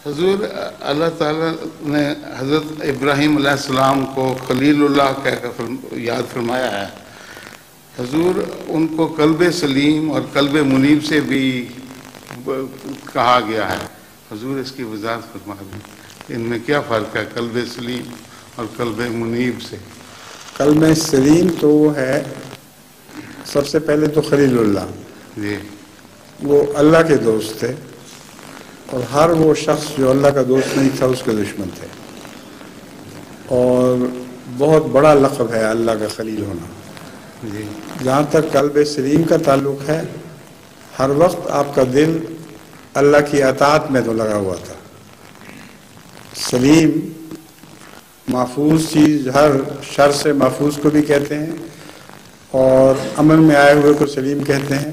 حضور اللہ تعالیٰ نے حضرت ابراہیم علیہ السلام کو خلیل اللہ کہہ کر یاد فرمایا ہے. حضور ان کو قلب سلیم اور قلب منیب سے بھی کہا گیا ہے. حضور اس کی وضاحت فرما دیں ان میں کیا فرق ہے قلب سلیم اور قلب منیب سے؟ قلب سلیم تو وہ ہے، سب سے پہلے تو خلیل اللہ جی وہ اللہ کے دوست تھے، اور ہر وہ شخص جو اللہ کا دوست نہیں تھا اس کے دشمن تھے، اور بہت بڑا لقب ہے اللہ کا خلیل ہونا. جی جہاں تک قلب سلیم کا تعلق ہے، ہر وقت آپ کا دل اللہ کی اطاعت میں تو لگا ہوا تھا. سلیم محفوظ چیز، ہر شر سے محفوظ کو بھی کہتے ہیں، اور امن میں آئے ہوئے کو سلیم کہتے ہیں.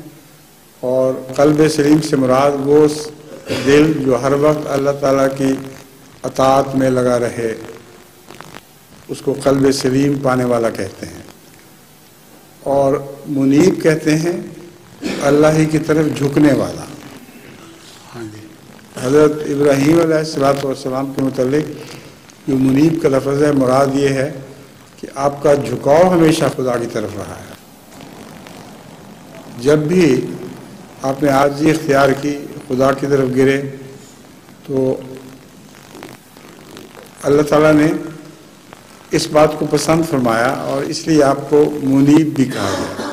اور قلب سلیم سے مراد وہ دل جو ہر وقت اللہ تعالیٰ کی اطاعت میں لگا رہے، اس کو قلب سلیم پانے والا کہتے ہیں. اور منیب کہتے ہیں اللہ ہی کی طرف جھکنے والا. حضرت ابراہیم علیہ السلام کے متعلق جو منیب کا لفظ ہے، مراد یہ ہے کہ آپ کا جھکاؤ ہمیشہ خدا کی طرف رہا ہے. جب بھی آپ نے عاجزی اختیار کی، خدا کی طرف گرے، تو اللہ تعالیٰ نے اس بات کو پسند فرمایا، اور اس لیے آپ کو منیب بھی کہا گیا.